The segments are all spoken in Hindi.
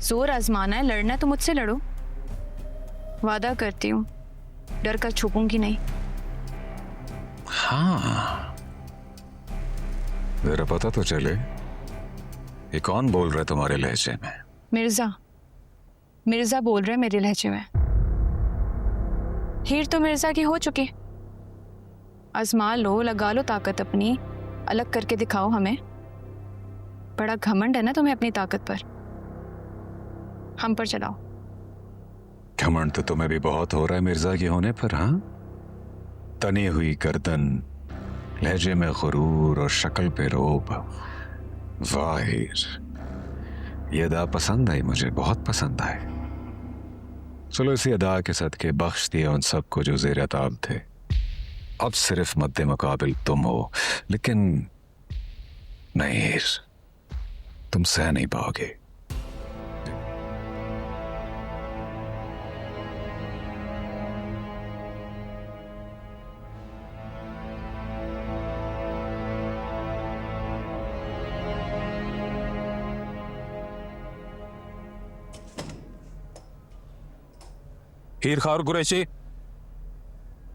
जोर आजमाना है, लड़ना है तो मुझसे लड़ो। वादा करती हूँ डर कर छुपूंगी नहीं। हाँ, जरा पता तो चले ये कौन बोल रहा है तुम्हारे लहजे में? मिर्जा, मिर्जा बोल रहे मेरे लहजे में। हीर तो मिर्जा की हो चुकी। आजमा लो, लगा लो ताकत अपनी, अलग करके दिखाओ हमें। बड़ा घमंड है ना तुम्हें अपनी ताकत पर, हम पर चलाओ। घमंड तो तुम्हें भी बहुत हो रहा है मिर्जा के होने पर। हाँ, तनी हुई गर्दन, लहजे में गुरूर और शक्ल पे रोब। वाह हीर, ये अदा पसंद आई, मुझे बहुत पसंद आई। चलो इसी अदा के सदके बख्श दिया उन सबको जो ज़ेर ताब थे। अब सिर्फ मद्दे मुकाबिल तुम हो, लेकिन नहीं हीर, तुम सह नहीं पाओगे। हीर खार कुरैशी।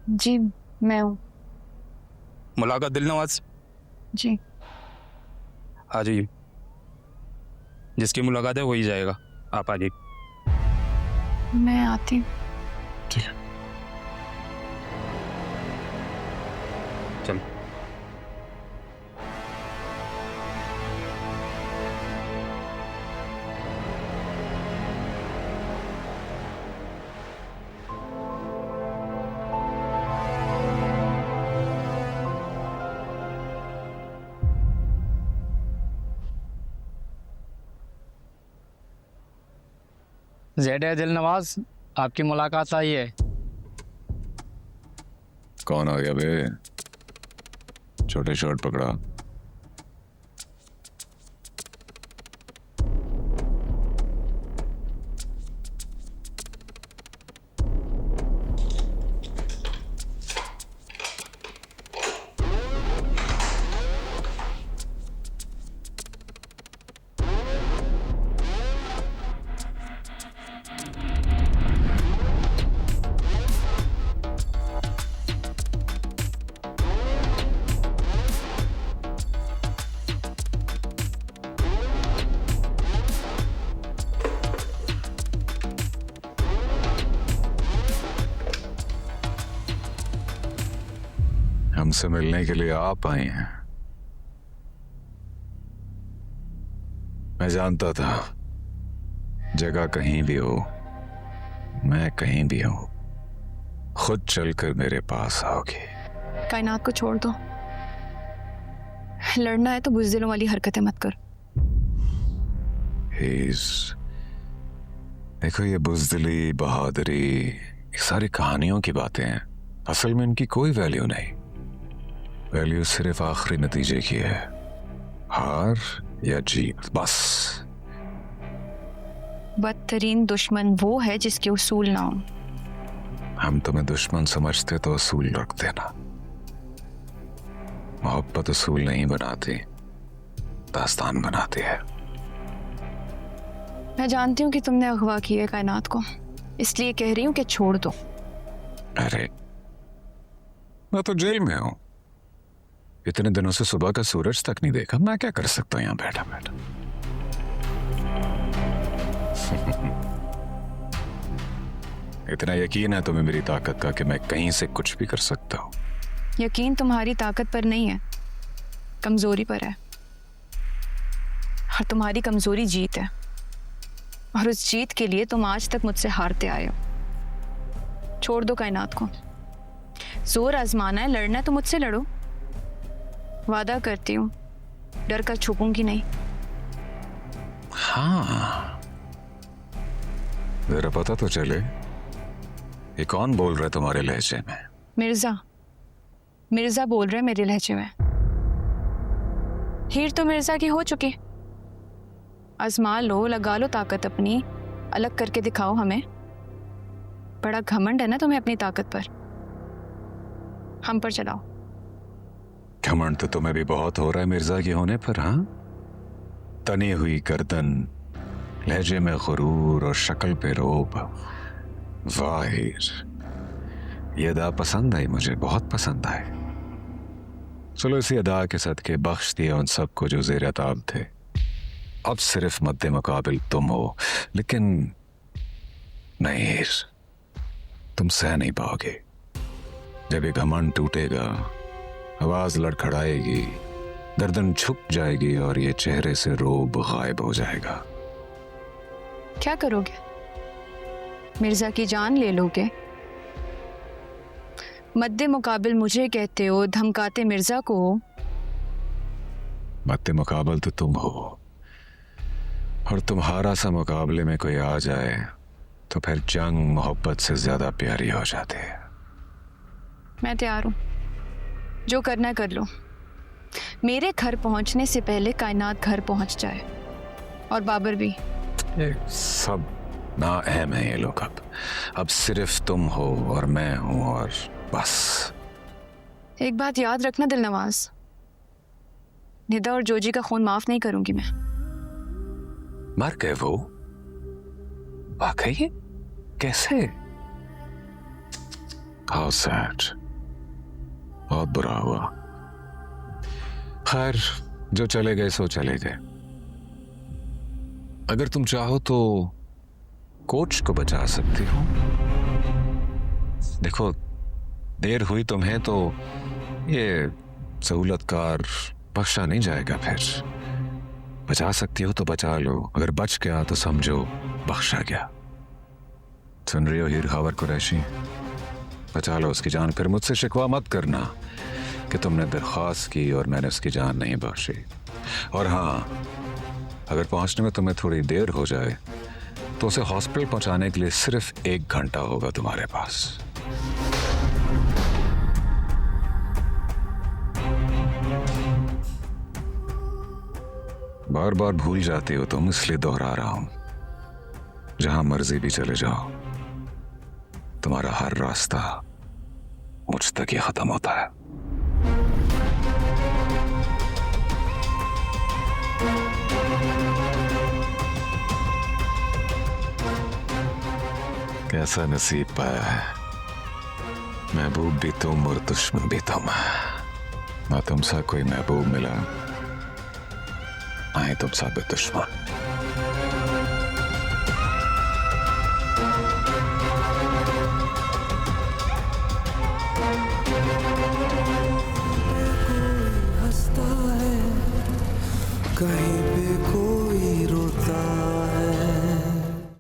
जी मैं हूँ। मुलाकात दिलनवाज। जी आ जाइए, जिसकी मुलाकात है वही जाएगा, आप आ जाइए। मैं आती हूँ। ठीक है, चल। ज़ेड दिलनवाज, आपकी मुलाकात आई है। कौन आ गया बे? छोटे शर्ट पकड़ा। हमसे मिलने के लिए आप आई हैं। मैं जानता था जगह कहीं भी हो, मैं कहीं भी हूं, खुद चलकर मेरे पास आओगे। कायनात को छोड़ दो, लड़ना है तो बुज़दिलों वाली हरकतें मत करो। देखो ये बुज़दिली, बहादुरी, ये सारी कहानियों की बातें हैं। असल में इनकी कोई वैल्यू नहीं। वैल्यू सिर्फ आखिरी नतीजे की है, हार या जीत, बस। बदतरीन दुश्मन वो है जिसके उसूल ना हो। हम तुम्हें दुश्मन समझते तो असूल रख देना। मोहब्बत असूल नहीं बनाती, दास्तान बनाती है। मैं जानती हूँ कि तुमने अगवा की है कायनात को, इसलिए कह रही हूँ कि छोड़ दो। अरे मैं तो जेल में हूं, इतने दिनों से सुबह का सूरज तक नहीं देखा। मैं क्या कर सकता हूं यहां बैठा बैठा? इतना यकीन है तुम्हें मेरी ताकत का कि मैं कहीं से कुछ भी कर सकता हूं? यकीन तुम्हारी ताकत पर नहीं है, कमजोरी पर है। और तुम्हारी कमजोरी जीत है, और उस जीत के लिए तुम आज तक मुझसे हारते आए हो। छोड़ दो कायनात को। जोर आजमाना है, लड़ना है तो मुझसे लड़ो। वादा करती हूँ डर कर छुपूंगी नहीं। हाँ, जरा पता तो चले ये कौन बोल रहा है तुम्हारे लहजे में? मिर्जा, मिर्जा बोल रहे मेरे लहजे में। हीर तो मिर्जा की हो चुकी। आजमा लो, लगा लो ताकत अपनी, अलग करके दिखाओ हमें। बड़ा घमंड है ना तुम्हें अपनी ताकत पर, हम पर चलाओ। घमंड तो तुम्हें भी बहुत हो रहा है मिर्जा के होने पर। हाँ, तनी हुई गर्दन, लहजे में गुरूर और शक्ल पे रोब। वाह हीर, ये अदा पसंद आई, मुझे बहुत पसंद आई। चलो इसी अदा के सदके बख्श दिया उन सबको जो ज़ेर ताब थे। अब सिर्फ मद्दे मुकाबिल तुम हो, लेकिन नहीं हीर, तुम सह नहीं पाओगे। जब ये घमंड टूटेगा, आवाज लड़खड़ाएगी, गर्दन झुक जाएगी और ये चेहरे से रोब गायब हो जाएगा। क्या करोगे? मिर्जा की जान ले लोगे? मद्दे मुकाबिल मुझे कहते हो, धमकाते मिर्जा को हो। मद्दे मुकाबिल तो तुम हो, और तुम्हारा सा मुकाबले में कोई आ जाए तो फिर जंग मोहब्बत से ज्यादा प्यारी हो जाती है। मैं तैयार हूं, जो करना कर लो। मेरे घर पहुंचने से पहले कायनात घर पहुंच जाए, और बाबर भी। ये सब ना अहम है ये लोग। अब सिर्फ तुम हो और मैं हूं, और बस। एक बात याद रखना दिलनवाज, निदा और जोजी का खून माफ नहीं करूंगी मैं। मर गए वो? वाकई? कैसे? हाउ सैड, बहुत बुरा हुआ। खैर, जो चले गए सो चले गए। अगर तुम चाहो तो कोच को बचा सकती हो। देखो, देर हुई तुम्हें तो ये सहूलतकार बख्शा नहीं जाएगा। फिर बचा सकती हो तो बचा लो, अगर बच गया तो समझो बख्शा गया। सुन रही हो हीर खावर कुरैशी? बचा लो उसकी जान, फिर मुझसे शिकवा मत करना कि तुमने दरख्वास्त की और मैंने उसकी जान नहीं बख्शी। और हाँ, अगर पहुंचने में तुम्हें थोड़ी देर हो जाए तो उसे हॉस्पिटल पहुंचाने के लिए सिर्फ 1 घंटा होगा तुम्हारे पास। बार बार भूल जाती हो तुम, इसलिए दोहरा रहा हूं। जहां मर्जी भी चले जाओ, तुम्हारा हर रास्ता मुझ तक ही खत्म होता है। कैसा नसीब पाया है, महबूब भी तुम और दुश्मन भी तुम। ना तुम सा कोई महबूब मिला, ना ही तुम सा दुश्मन।